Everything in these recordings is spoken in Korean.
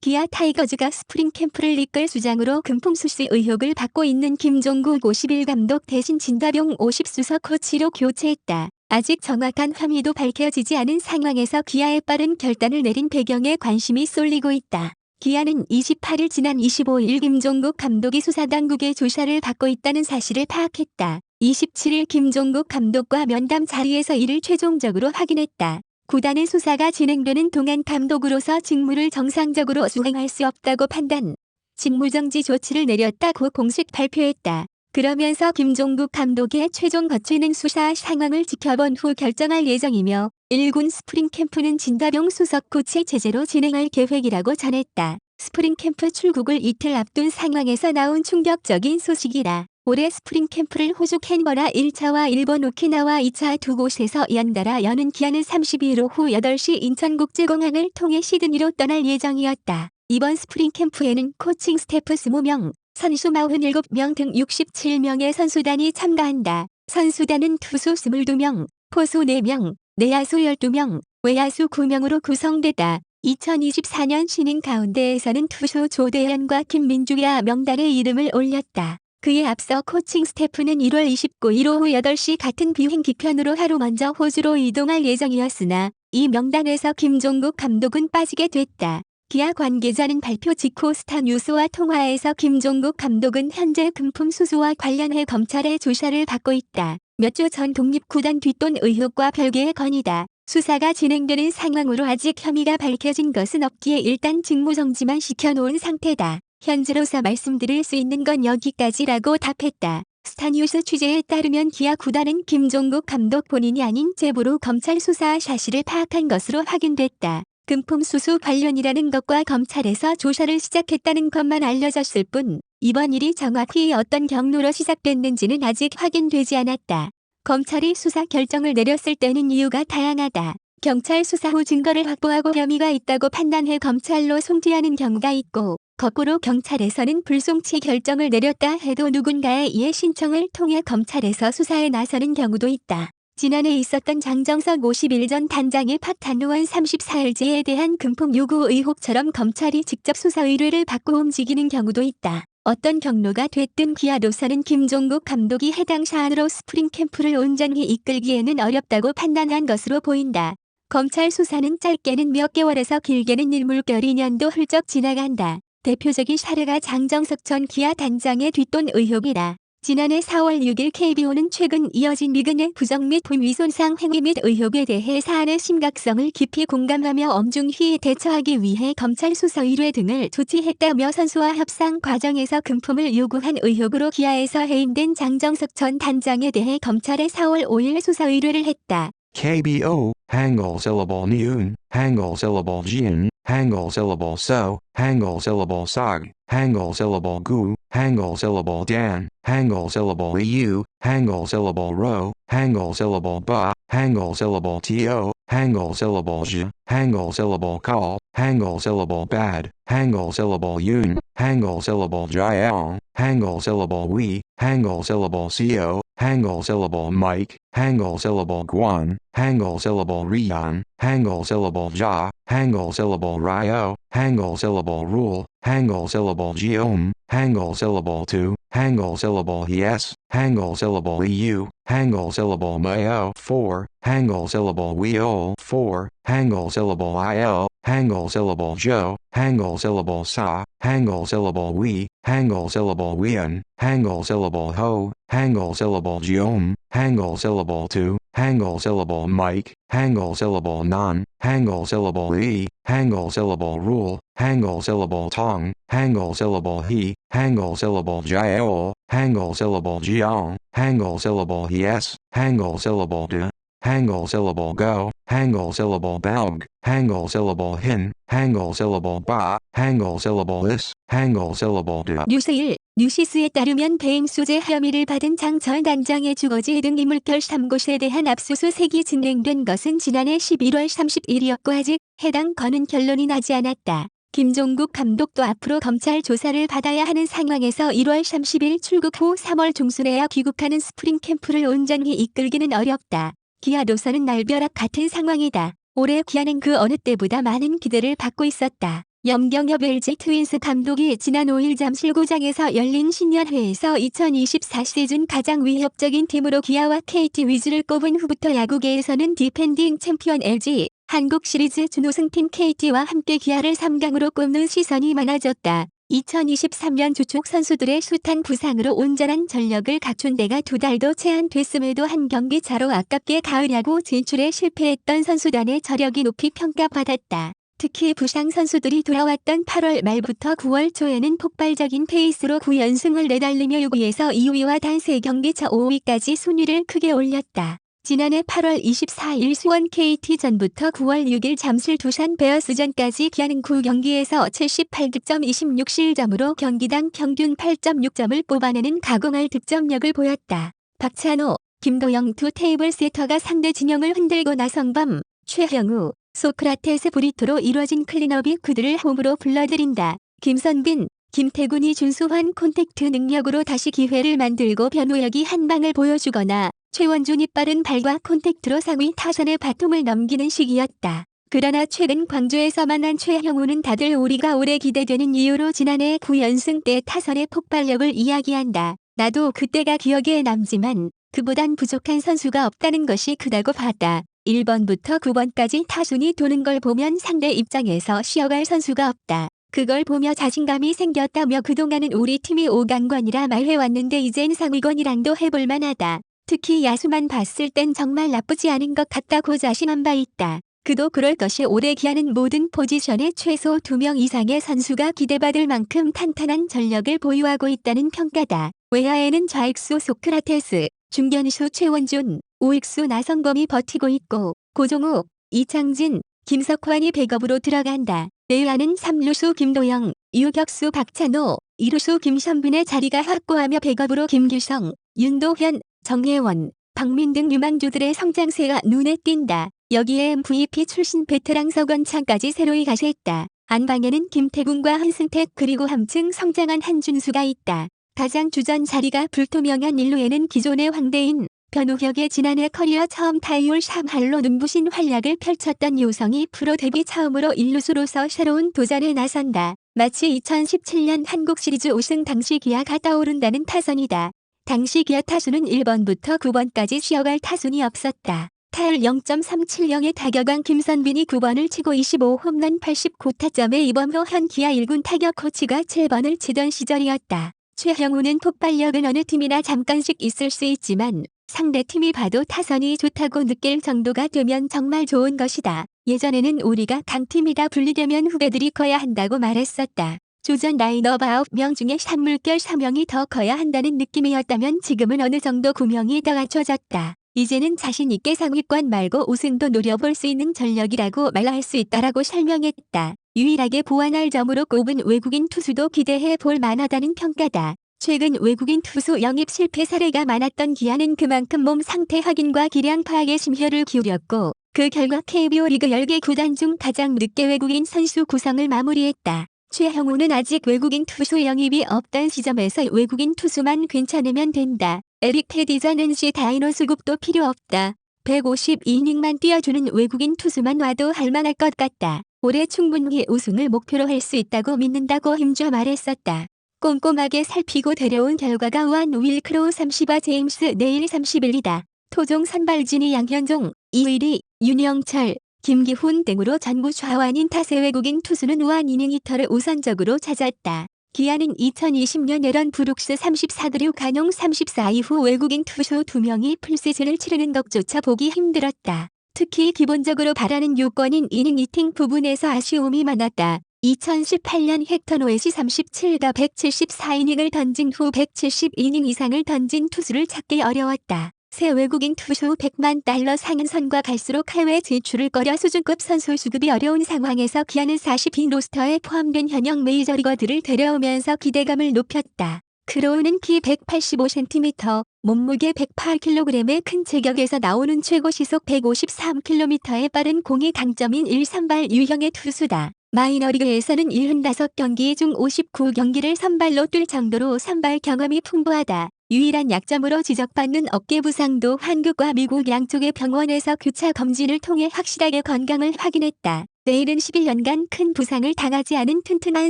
기아 타이거즈가 스프링 캠프를 이끌 수장으로 금품수수 의혹을 받고 있는 김종국 51 감독 대신 진다병 50 수석 코치로 교체했다. 아직 정확한 혐의도 밝혀지지 않은 상황에서 기아의 빠른 결단을 내린 배경에 관심이 쏠리고 있다. 기아는 28일 지난 25일 김종국 감독이 수사당국의 조사를 받고 있다는 사실을 파악했다. 27일 김종국 감독과 면담 자리에서 이를 최종적으로 확인했다. 구단은 수사가 진행되는 동안 감독으로서 직무를 정상적으로 수행할 수 없다고 판단, 직무정지 조치를 내렸다고 공식 발표했다. 그러면서 김종국 감독의 최종 거치는 수사 상황을 지켜본 후 결정할 예정이며 1군 스프링 캠프는 진다병 수석 코치 체제로 진행할 계획이라고 전했다. 스프링 캠프 출국을 이틀 앞둔 상황에서 나온 충격적인 소식이다. 올해 스프링 캠프를 호주 캔버라 1차와 일본 오키나와 2차 두 곳에서 연달아 여는 기아는 32일 오후 8시 인천국제공항을 통해 시드니로 떠날 예정이었다. 이번 스프링 캠프에는 코칭 스태프 20명, 선수 47명 등 67명의 선수단이 참가한다. 선수단은 투수 22명, 포수 4명, 내야수 12명, 외야수 9명으로 구성되다. 2024년 신인 가운데에서는 투수 조대현과 김민주가 명단에 이름을 올렸다. 그에 앞서 코칭 스태프는 1월 29일 오후 8시 같은 비행기편으로 하루 먼저 호주로 이동할 예정이었으나 이 명단에서 김종국 감독은 빠지게 됐다. 기아 관계자는 발표 직후 스타뉴스와 통화에서 김종국 감독은 현재 금품 수수와 관련해 검찰의 조사를 받고 있다. 몇 주 전 독립구단 뒷돈 의혹과 별개의 건이다. 수사가 진행되는 상황으로 아직 혐의가 밝혀진 것은 없기에 일단 직무정지만 시켜놓은 상태다. 현재로서 말씀드릴 수 있는 건 여기까지라고 답했다. 스타뉴스 취재에 따르면 기아 구단은 김종국 감독 본인이 아닌 제보로 검찰 수사 사실을 파악한 것으로 확인됐다. 금품 수수 관련이라는 것과 검찰에서 조사를 시작했다는 것만 알려졌을 뿐 이번 일이 정확히 어떤 경로로 시작됐는지는 아직 확인되지 않았다. 검찰이 수사 결정을 내렸을 때는 이유가 다양하다. 경찰 수사 후 증거를 확보하고 혐의가 있다고 판단해 검찰로 송치하는 경우가 있고 거꾸로 경찰에서는 불송치 결정을 내렸다 해도 누군가의 이해 신청을 통해 검찰에서 수사에 나서는 경우도 있다. 지난해 있었던 장정석 51 전 단장의 파탄 의원 34일제에 대한 금품 요구 의혹처럼 검찰이 직접 수사 의뢰를 받고 움직이는 경우도 있다. 어떤 경로가 됐든 기아로서는 김종국 감독이 해당 사안으로 스프링 캠프를 온전히 이끌기에는 어렵다고 판단한 것으로 보인다. 검찰 수사는 짧게는 몇 개월에서 길게는 일물결 2년도 훌쩍 지나간다. 대표적인 사례가 장정석 전 기아 단장의 뒷돈 의혹이다. 지난해 4월 6일 KBO는 최근 이어진 미근의 부정 및 위손상 행위 및 의혹에 대해 사안의 심각성을 깊이 공감하며 엄중히 대처하기 위해 검찰 수사 의뢰 등을 조치했다며 선수와 협상 과정에서 금품을 요구한 의혹으로 기아에서 해임된 장정석 전 단장에 대해 검찰에 4월 5일 수사 의뢰를 했다. KBO, 한글 syllable niun, 한글 syllable jian, 한글 syllable so, 한글 syllable sag, 한글 syllable gu, 한글 syllable dan, 한글 syllable eu, 한글 syllable ro, 한글 syllable ba, 한글 syllable to, 한글 syllable j, 한글 syllable call, 한글 syllable bad, 한글 syllable yun, 한글 syllable jiao, 한글 syllable we, 한글 syllable co, 한글 syllable mike, 한글 syllable guan, 한글 syllable rian, 한글 syllable ja, 한글 syllable ryo, 한글 syllable rule, 한글 syllable geom, 한글 syllable to, 한글 syllable yes, 한글 syllable eu, 한글 syllable mayo 4, 한글 syllable weol 4, 한글 syllable il, 한글 syllable jo, 한글 syllable sa, 한글 syllable we, 한글 syllable wean, 한글 syllable ho, 한글 syllable geom, 한글 syllable to, 한글 syllable mike, 한글 syllable non, 한글 syllable e, 한글 syllable rule, 한글 syllable tong, 한글 syllable he, 한글 syllable jiao, 한글 syllable jiang, 한글 syllable yes, 한글 syllable de, 한글 syllable go, 한글 syllable baug, 한글 syllable hin, 한글 syllable ba, 한글 syllable is, 한글 syllable de. 뉴스1 뉴시스에 따르면 배임수재 혐의를 받은 장 전 단장의 주거지 등 이물결 3곳에 대한 압수수색이 진행된 것은 지난해 11월 30일이었고 아직 해당 건은 결론이 나지 않았다. 김종국 감독도 앞으로 검찰 조사를 받아야 하는 상황에서 1월 30일 출국 후 3월 중순에야 귀국하는 스프링 캠프를 온전히 이끌기는 어렵다. 기아로서는 날벼락 같은 상황이다. 올해 기아는 그 어느 때보다 많은 기대를 받고 있었다. 염경엽 LG 트윈스 감독이 지난 5일 잠실구장에서 열린 신년회에서 2024 시즌 가장 위협적인 팀으로 기아와 KT 위즈를 꼽은 후부터 야구계에서는 디펜딩 챔피언 LG, 한국 시리즈 준우승팀 KT와 함께 기아를 3강으로 꼽는 시선이 많아졌다. 2023년 주축 선수들의 숱한 부상으로 온전한 전력을 갖춘 데가 2달도 채 안 됐음에도 한 경기 차로 아깝게 가을 야구 진출에 실패했던 선수단의 저력이 높이 평가받았다. 특히 부상 선수들이 돌아왔던 8월 말부터 9월 초에는 폭발적인 페이스로 9연승을 내달리며 6위에서 2위와 단 3경기 차 5위까지 순위를 크게 올렸다. 지난해 8월 24일 수원 KT전부터 9월 6일 잠실 두산 베어스전까지 기아는 9경기에서 78득점 26실점으로 경기당 평균 8.6점을 뽑아내는 가공할 득점력을 보였다. 박찬호, 김도영 두 테이블 세터가 상대 진영을 흔들고 나선 밤 최형우, 소크라테스 브리토로 이뤄진 클린업이 그들을 홈으로 불러들인다. 김선빈, 김태군이 준수한 콘택트 능력으로 다시 기회를 만들고 변우혁이 한 방을 보여주거나 최원준이 빠른 발과 콘택트로 상위 타선의 바통을 넘기는 시기였다. 그러나 최근 광주에서 만난 최형우는 다들 우리가 오래 기대되는 이유로 지난해 9연승 때 타선의 폭발력을 이야기한다. 나도 그때가 기억에 남지만 그보단 부족한 선수가 없다는 것이 크다고 봤다. 1번부터 9번까지 타순이 도는 걸 보면 상대 입장에서 쉬어갈 선수가 없다. 그걸 보며 자신감이 생겼다며 그동안은 우리 팀이 5강권이라 말해왔는데 이젠 상위권이랑도 해볼 만하다. 특히 야수만 봤을 땐 정말 나쁘지 않은 것 같다고 자신한 바 있다. 그도 그럴 것이 올해 기아는 모든 포지션에 최소 2명 이상의 선수가 기대받을 만큼 탄탄한 전력을 보유하고 있다는 평가다. 외야에는 좌익수 소크라테스, 중견수 최원준, 우익수 나성범이 버티고 있고 고종욱, 이창진, 김석환이 백업으로 들어간다. 내야는 3루수 김도영, 유격수 박찬호, 2루수 김선빈의 자리가 확고하며 백업으로 김규성, 윤도현, 정혜원, 박민 등 유망주들의 성장세가 눈에 띈다. 여기에 MVP 출신 베테랑 서건창까지 새로이 가세했다. 안방에는 김태군과 한승택 그리고 한층 성장한 한준수가 있다. 가장 주전 자리가 불투명한 1루에는 기존의 황대인, 변우혁의 지난해 커리어 처음 타율 3할로 눈부신 활약을 펼쳤던 유성이 프로 데뷔 처음으로 1루수로서 새로운 도전에 나선다. 마치 2017년 한국 시리즈 우승 당시 기아가 떠오른다는 타선이다. 당시 기아 타순은 1번부터 9번까지 쉬어갈 타순이 없었다. 타율 0.370의 타격왕 김선빈이 9번을 치고 25홈런 89타점에 이범호 현 기아 1군 타격 코치가 7번을 치던 시절이었다. 최형우는 폭발력은 어느 팀이나 잠깐씩 있을 수 있지만 상대 팀이 봐도 타선이 좋다고 느낄 정도가 되면 정말 좋은 것이다. 예전에는 우리가 강팀이다 불리려면 후배들이 커야 한다고 말했었다. 조전 라인업 9명 중에 산물결 3명이 더 커야 한다는 느낌이었다면 지금은 어느 정도 9명이 더 갖춰졌다. 이제는 자신 있게 상위권 말고 우승도 노려볼 수 있는 전력이라고 말할 수 있다라고 설명했다. 유일하게 보완할 점으로 꼽은 외국인 투수도 기대해 볼 만하다는 평가다. 최근 외국인 투수 영입 실패 사례가 많았던 기아는 그만큼 몸 상태 확인과 기량 파악에 심혈을 기울였고 그 결과 KBO 리그 10개 구단 중 가장 늦게 외국인 선수 구성을 마무리했다. 최형우는 아직 외국인 투수 영입이 없던 시점에서 외국인 투수만 괜찮으면 된다. 에릭 패디전 NC 다이노 수급도 필요 없다. 152이닝만 뛰어주는 외국인 투수만 와도 할만할 것 같다. 올해 충분히 우승을 목표로 할 수 있다고 믿는다고 힘줘 말했었다. 꼼꼼하게 살피고 데려온 결과가 우한 윌크로우 30와 제임스 네일 31이다. 토종 선발진이 양현종, 이의리, 윤영철, 김기훈 등으로 전부 좌완인 탓에 외국인 투수는 우한 이닝 히터를 우선적으로 찾았다. 기아는 2020년 에런 브룩스 34드류 간용 34 이후 외국인 투수 2명이 풀시즌을 치르는 것조차 보기 힘들었다. 특히 기본적으로 바라는 요건인 이닝 히팅 부분에서 아쉬움이 많았다. 2018년 헥터 노에시 37가 174이닝을 던진 후 170이닝 이상을 던진 투수를 찾기 어려웠다. 새 외국인 투수 100만 달러 상한선과 갈수록 해외 진출을 꺼려 수준급 선수 수급이 어려운 상황에서 기아는 40인 로스터에 포함된 현역 메이저리거들을 데려오면서 기대감을 높였다. 크로우는 키 185cm, 몸무게 108kg의 큰 체격에서 나오는 최고 시속 153km의 빠른 공이 강점인 1선발 유형의 투수다. 마이너리그에서는 75경기 중 59경기를 선발로 뛸 정도로 선발 경험이 풍부하다. 유일한 약점으로 지적받는 어깨 부상도 한국과 미국 양쪽의 병원에서 교차 검진을 통해 확실하게 건강을 확인했다. 내일은 11년간 큰 부상을 당하지 않은 튼튼한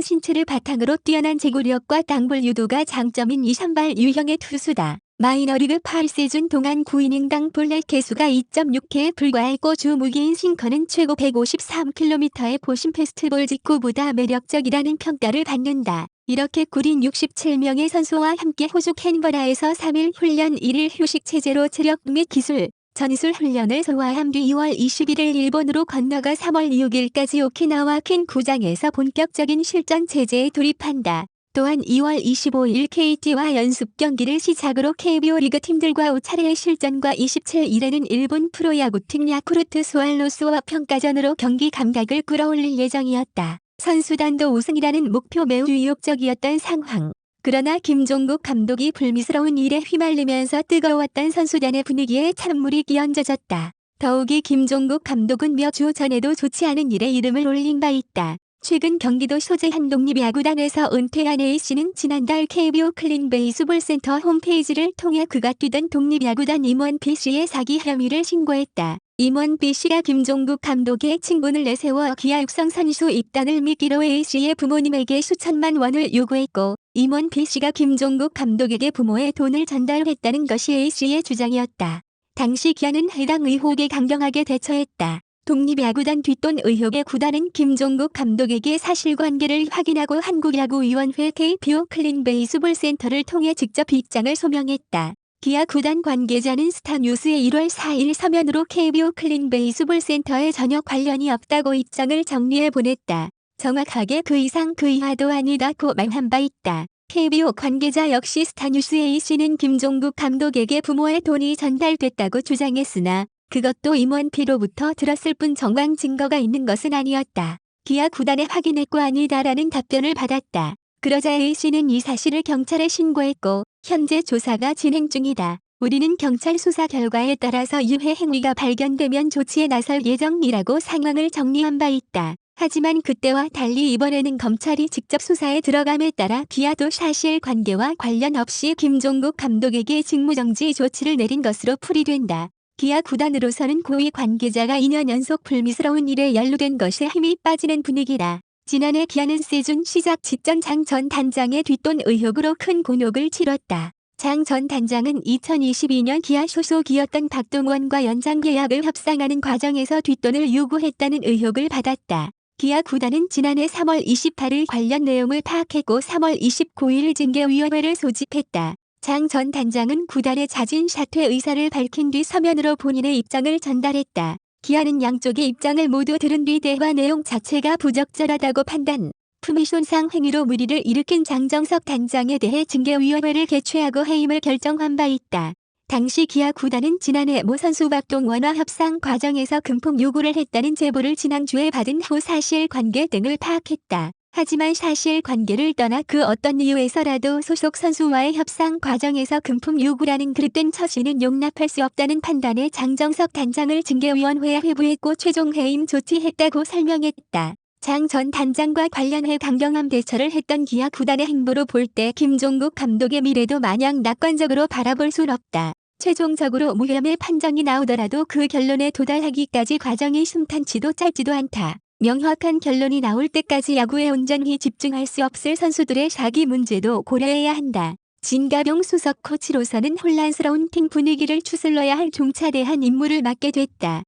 신체를 바탕으로 뛰어난 제구력과 땅볼 유도가 장점인 이 선발 유형의 투수다. 마이너리그 8시즌 동안 9이닝당 볼넷 개수가 2.6개에 불과했고 주 무기인 싱커는 최고 153km의 포심 패스트볼 직구보다 매력적이라는 평가를 받는다. 이렇게 구린 67명의 선수와 함께 호주 캔버라에서 3일 훈련 1일 휴식 체제로 체력 및 기술, 전술 훈련을 소화한 뒤 2월 21일 일본으로 건너가 3월 6일까지 오키나와 퀸 구장에서 본격적인 실전 체제에 돌입한다. 또한 2월 25일 KT와 연습 경기를 시작으로 KBO 리그 팀들과 5차례의 실전과 27일에는 일본 프로야구팀 야쿠르트 스왈로스와 평가전으로 경기 감각을 끌어올릴 예정이었다. 선수단도 우승이라는 목표 매우 유욕적이었던 상황. 그러나 김종국 감독이 불미스러운 일에 휘말리면서 뜨거웠던 선수단의 분위기에 찬물이 끼얹어졌다. 더욱이 김종국 감독은 몇 주 전에도 좋지 않은 일에 이름을 올린 바 있다. 최근 경기도 소재한 독립야구단에서 은퇴한 A씨는 지난달 KBO 클린 베이스볼 센터 홈페이지를 통해 그가 뛰던 독립야구단 임원 B씨의 사기 혐의를 신고했다. 임원 B씨가 김종국 감독의 친분을 내세워 기아 육성 선수 입단을 미끼로 A씨의 부모님에게 수천만 원을 요구했고 임원 B씨가 김종국 감독에게 부모의 돈을 전달했다는 것이 A씨의 주장이었다. 당시 기아는 해당 의혹에 강경하게 대처했다. 독립야구단 뒷돈 의혹에 구단은 김종국 감독에게 사실관계를 확인하고 한국야구위원회 KBO 클린 베이스볼 센터를 통해 직접 입장을 소명했다. 기아 구단 관계자는 스타뉴스의 1월 4일 서면으로 KBO 클린 베이스볼 센터에 전혀 관련이 없다고 입장을 정리해 보냈다. 정확하게 그 이상 그 이하도 아니다고 말한 바 있다. KBO 관계자 역시 스타뉴스 A씨는 김종국 감독에게 부모의 돈이 전달됐다고 주장했으나 그것도 임원 B로부터 들었을 뿐 정황 증거가 있는 것은 아니었다. 기아 구단에 확인했고 아니다라는 답변을 받았다. 그러자 A씨는 이 사실을 경찰에 신고했고 현재 조사가 진행 중이다. 우리는 경찰 수사 결과에 따라서 유해 행위가 발견되면 조치에 나설 예정이라고 상황을 정리한 바 있다. 하지만 그때와 달리 이번에는 검찰이 직접 수사에 들어감에 따라 기아도 사실관계와 관련 없이 김종국 감독에게 직무정지 조치를 내린 것으로 풀이된다. 기아 구단으로서는 고위 관계자가 2년 연속 불미스러운 일에 연루된 것에 힘이 빠지는 분위기다. 지난해 기아는 시즌 시작 직전 장 전 단장의 뒷돈 의혹으로 큰 곤욕을 치렀다. 장 전 단장은 2022년 기아 소속이었던 박동원과 연장 계약을 협상하는 과정에서 뒷돈을 요구했다는 의혹을 받았다. 기아 구단은 지난해 3월 28일 관련 내용을 파악했고 3월 29일 징계위원회를 소집했다. 장 전 단장은 구단의 자진 사퇴 의사를 밝힌 뒤 서면으로 본인의 입장을 전달했다. 기아는 양쪽의 입장을 모두 들은 뒤 대화 내용 자체가 부적절하다고 판단, 품위 손상 행위로 물의를 일으킨 장정석 단장에 대해 징계위원회를 개최하고 해임을 결정한 바 있다. 당시 기아 구단은 지난해 모 선수 박동원과 협상 과정에서 금품 요구를 했다는 제보를 지난주에 받은 후 사실관계 등을 파악했다. 하지만 사실관계를 떠나 그 어떤 이유에서라도 소속 선수와의 협상 과정에서 금품 요구라는 그릇된 처신은 용납할 수 없다는 판단에 장정석 단장을 징계위원회에 회부했고 최종 해임 조치했다고 설명했다. 장 전 단장과 관련해 강경한 대처를 했던 기아 구단의 행보로 볼 때 김종국 감독의 미래도 마냥 낙관적으로 바라볼 순 없다. 최종적으로 무혐의 판정이 나오더라도 그 결론에 도달하기까지 과정이 순탄치도 짧지도 않다. 명확한 결론이 나올 때까지 야구에 온전히 집중할 수 없을 선수들의 사기 문제도 고려해야 한다. 진가병 수석 코치로서는 혼란스러운 팀 분위기를 추슬러야 할 중차대한 임무를 맡게 됐다.